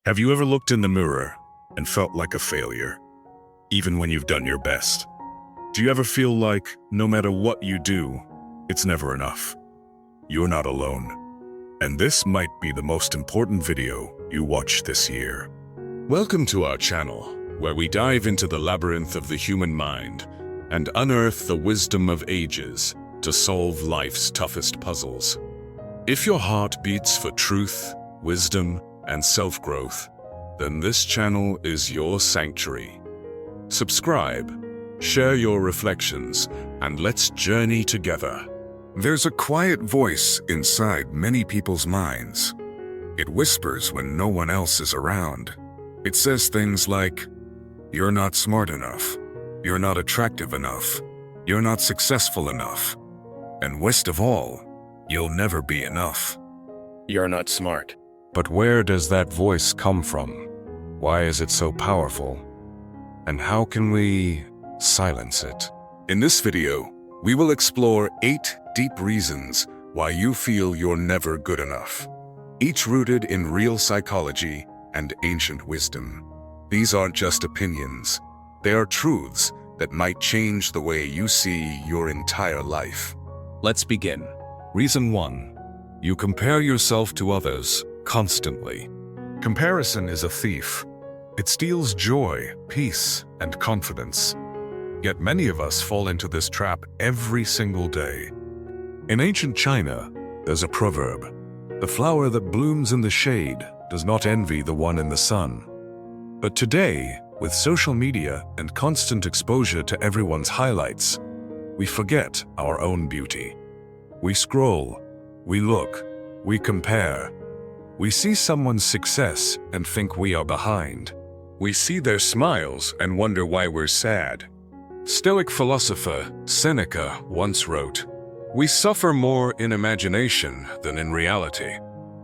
Have you ever looked in the mirror and felt like a failure, even when you've done your best? Do you ever feel like no matter what you do, it's never enough? You're not alone. And this might be the most important video you watch this year. Welcome to our channel, where we dive into the labyrinth of the human mind and unearth the wisdom of ages to solve life's toughest puzzles. If your heart beats for truth, wisdom, and self-growth, then this channel is your sanctuary. Subscribe, share your reflections, and let's journey together. There's a quiet voice inside many people's minds. It whispers when no one else is around. It says things like, "You're not smart enough. You're not attractive enough. You're not successful enough. And worst of all, you'll never be enough. You're not smart." But where does that voice come from? Why is it so powerful? And how can we silence it? In this video, we will explore 8 deep reasons why you feel you're never good enough, each rooted in real psychology and ancient wisdom. These aren't just opinions. They are truths that might change the way you see your entire life. Let's begin. Reason 1. You compare yourself to others constantly. Comparison is a thief. It steals joy, peace, and confidence. Yet many of us fall into this trap every single day. In ancient China, there's a proverb: "The flower that blooms in the shade does not envy the one in the sun." But today, with social media and constant exposure to everyone's highlights, we forget our own beauty. We scroll, we look, we compare. We see someone's success and think we are behind. We see their smiles and wonder why we're sad. Stoic philosopher Seneca once wrote, "We suffer more in imagination than in reality."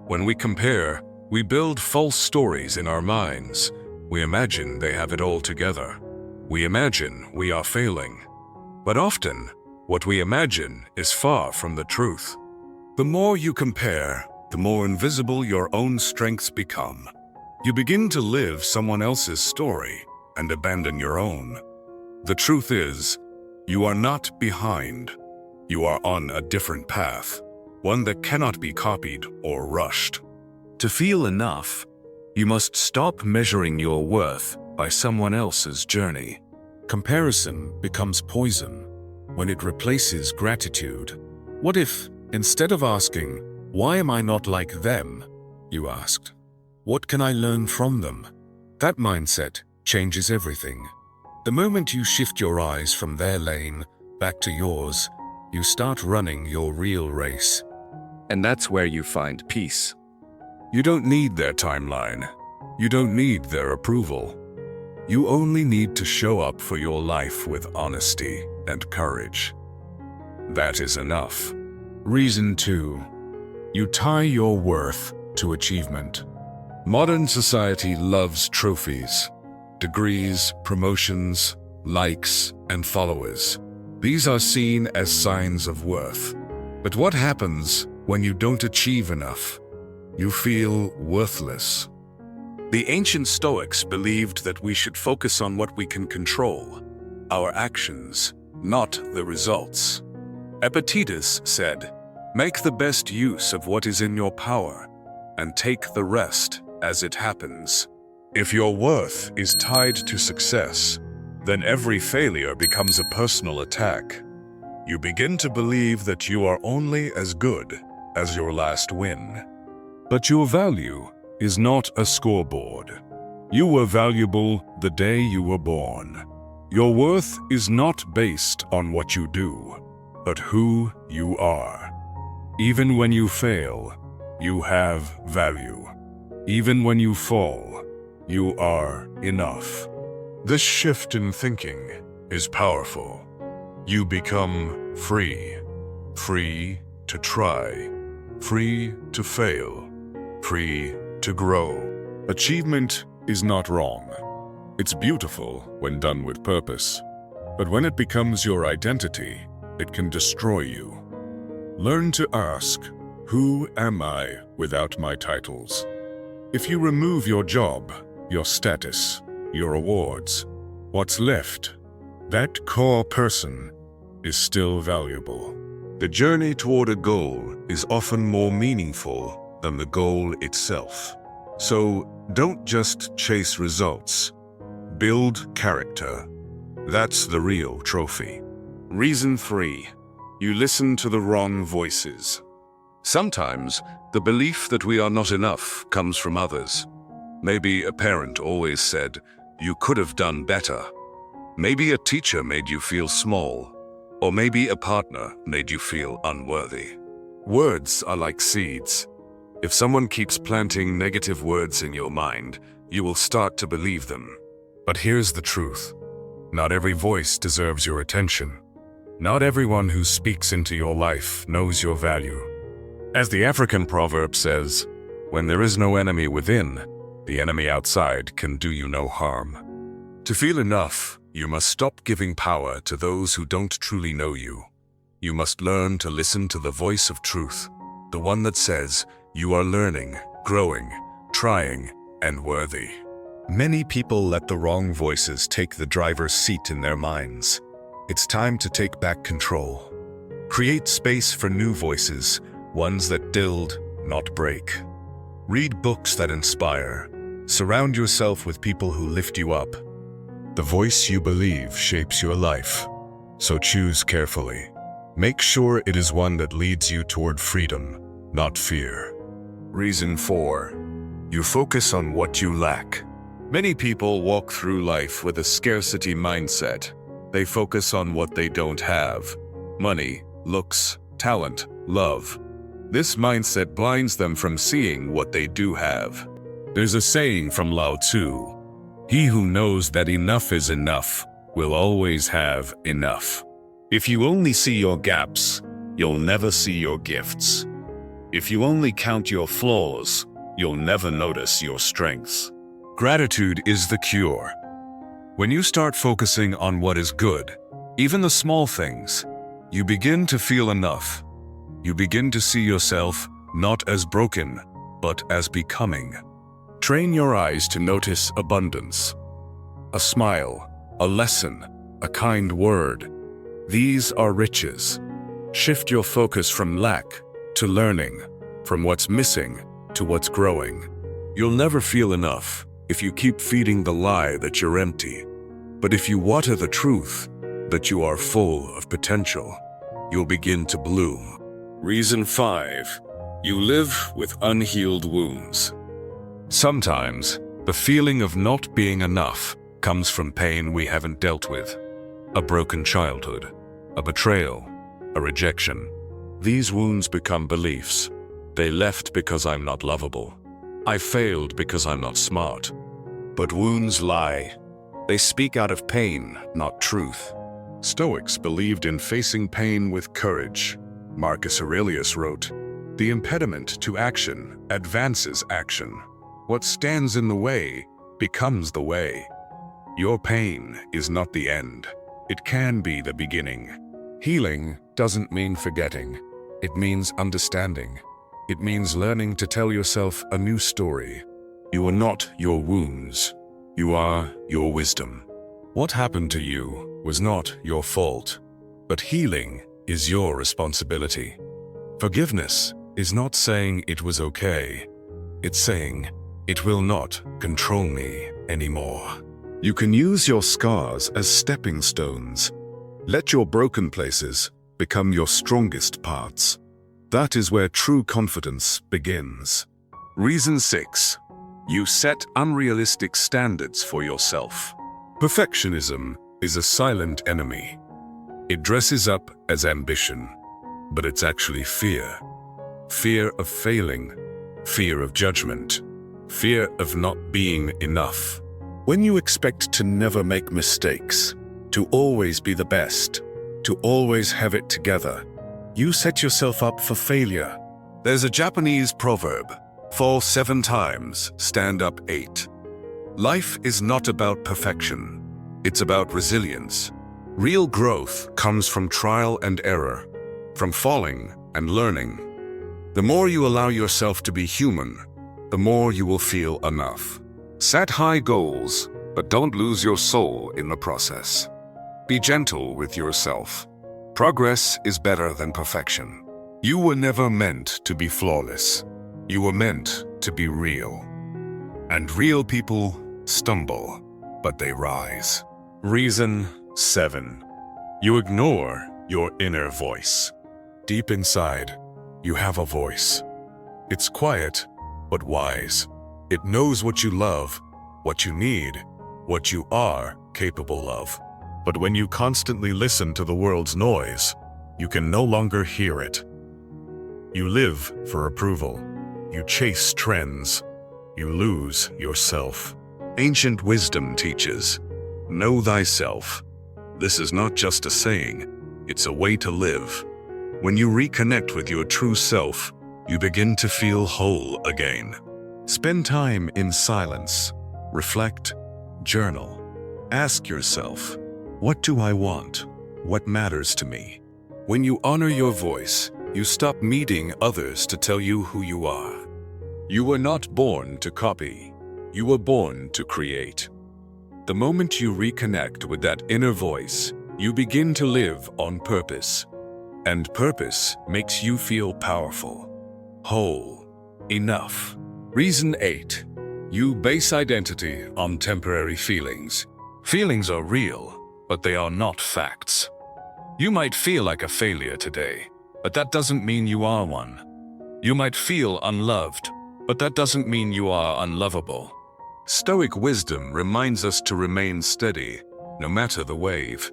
When we compare, we build false stories in our minds. We imagine they have it all together. We imagine we are failing. But often, what we imagine is far from the truth. The more you compare, the more invisible your own strengths become. You begin to live someone else's story and abandon your own. The truth is, you are not behind. You are on a different path, one that cannot be copied or rushed. To feel enough, you must stop measuring your worth by someone else's journey. Comparison becomes poison when it replaces gratitude. What if, instead of asking, "Why am I not like them?" you asked, "What can I learn from them?" That mindset changes everything. The moment you shift your eyes from their lane back to yours, you start running your real race. And that's where you find peace. You don't need their timeline. You don't need their approval. You only need to show up for your life with honesty and courage. That is enough. Reason 2. You tie your worth to achievement. Modern society loves trophies, degrees, promotions, likes, and followers. These are seen as signs of worth. But what happens when you don't achieve enough? You feel worthless. The ancient Stoics believed that we should focus on what we can control, our actions, not the results. Epictetus said, "Make the best use of what is in your power, and take the rest as it happens." If your worth is tied to success, then every failure becomes a personal attack. You begin to believe that you are only as good as your last win. But your value is not a scoreboard. You were valuable the day you were born. Your worth is not based on what you do, but who you are. Even when you fail, you have value. Even when you fall, you are enough. This shift in thinking is powerful. You become free. Free to try. Free to fail. Free to grow. Achievement is not wrong. It's beautiful when done with purpose. But when it becomes your identity, it can destroy you. Learn to ask, who am I without my titles? If you remove your job, your status, your awards, what's left? That core person is still valuable. The journey toward a goal is often more meaningful than the goal itself. So don't just chase results. Build character. That's the real trophy. Reason 3. You listen to the wrong voices. Sometimes, the belief that we are not enough comes from others. Maybe a parent always said, "You could have done better." Maybe a teacher made you feel small. Or maybe a partner made you feel unworthy. Words are like seeds. If someone keeps planting negative words in your mind, you will start to believe them. But here's the truth. Not every voice deserves your attention. Not everyone who speaks into your life knows your value. As the African proverb says, when there is no enemy within, the enemy outside can do you no harm. To feel enough, you must stop giving power to those who don't truly know you. You must learn to listen to the voice of truth, the one that says you are learning, growing, trying, and worthy. Many people let the wrong voices take the driver's seat in their minds. It's time to take back control. Create space for new voices, ones that build, not break. Read books that inspire. Surround yourself with people who lift you up. The voice you believe shapes your life, so choose carefully. Make sure it is one that leads you toward freedom, not fear. Reason 4. You focus on what you lack. Many people walk through life with a scarcity mindset. They focus on what they don't have: money, looks, talent, love. This mindset blinds them from seeing what they do have. There's a saying from Lao Tzu, "He who knows that enough is enough will always have enough." If you only see your gaps, you'll never see your gifts. If you only count your flaws, you'll never notice your strengths. Gratitude is the cure. When you start focusing on what is good, even the small things, you begin to feel enough. You begin to see yourself not as broken, but as becoming. Train your eyes to notice abundance. A smile, a lesson, a kind word. These are riches. Shift your focus from lack to learning, from what's missing to what's growing. You'll never feel enough if you keep feeding the lie that you're empty. But if you water the truth that you are full of potential, you'll begin to bloom. Reason 5. You live with unhealed wounds. Sometimes, the feeling of not being enough comes from pain we haven't dealt with. A broken childhood, a betrayal, a rejection. These wounds become beliefs. They left because I'm not lovable. I failed because I'm not smart. But wounds lie. They speak out of pain, not truth. Stoics believed in facing pain with courage. Marcus Aurelius wrote, "The impediment to action advances action. What stands in the way becomes the way." Your pain is not the end. It can be the beginning. Healing doesn't mean forgetting. It means understanding. It means learning to tell yourself a new story. You are not your wounds. You are your wisdom. What happened to you was not your fault, but healing is your responsibility. Forgiveness is not saying it was okay. It's saying it will not control me anymore. You can use your scars as stepping stones. Let your broken places become your strongest parts. That is where true confidence begins. Reason 6. You set unrealistic standards for yourself. Perfectionism is a silent enemy. It dresses up as ambition, but it's actually fear. Fear of failing, fear of judgment, fear of not being enough. When you expect to never make mistakes, to always be the best, to always have it together, you set yourself up for failure. There's a Japanese proverb, "Fall 7 times, stand up 8. Life is not about perfection. It's about resilience. Real growth comes from trial and error, from falling and learning. The more you allow yourself to be human, the more you will feel enough. Set high goals, but don't lose your soul in the process. Be gentle with yourself. Progress is better than perfection. You were never meant to be flawless. You were meant to be real. And real people stumble, but they rise. Reason 7. You ignore your inner voice. Deep inside, you have a voice. It's quiet, but wise. It knows what you love, what you need, what you are capable of. But when you constantly listen to the world's noise, you can no longer hear it. You live for approval. You chase trends. You lose yourself. Ancient wisdom teaches, know thyself. This is not just a saying, it's a way to live. When you reconnect with your true self, you begin to feel whole again. Spend time in silence. Reflect. Journal. Ask yourself, what do I want? What matters to me? When you honor your voice, you stop needing others to tell you who you are. You were not born to copy. You were born to create. The moment you reconnect with that inner voice, you begin to live on purpose. And purpose makes you feel powerful, whole, enough. Reason 8. You base identity on temporary feelings. Feelings are real, but they are not facts. You might feel like a failure today, but that doesn't mean you are one. You might feel unloved, but that doesn't mean you are unlovable. Stoic wisdom reminds us to remain steady, no matter the wave.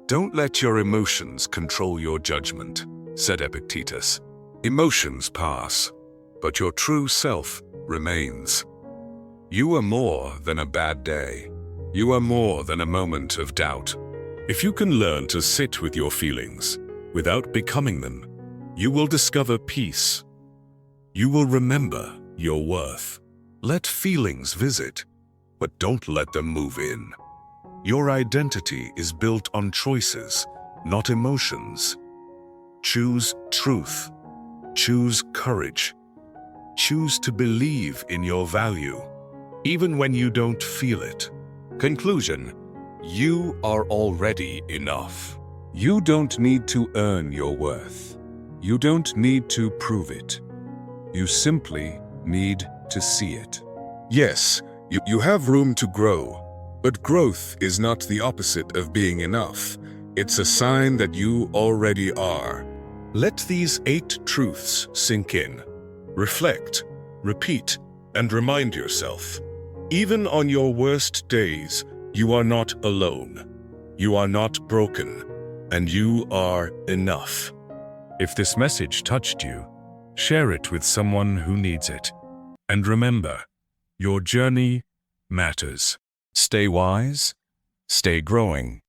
Don't let your emotions control your judgment, said Epictetus. Emotions pass, but your true self remains. You are more than a bad day. You are more than a moment of doubt. If you can learn to sit with your feelings without becoming them, you will discover peace. You will remember your worth. Let feelings visit, but don't let them move in. Your identity is built on choices, not emotions. Choose truth. Choose courage. Choose to believe in your value, even when you don't feel it. Conclusion: you are already enough. You don't need to earn your worth. You don't need to prove it. You simply need to see it. Yes, you have room to grow. But growth is not the opposite of being enough. It's a sign that you already are. Let these 8 truths sink in. Reflect, repeat, and remind yourself. Even on your worst days, you are not alone. You are not broken, and you are enough. If this message touched you, share it with someone who needs it. And remember, your journey matters. Stay wise, stay growing,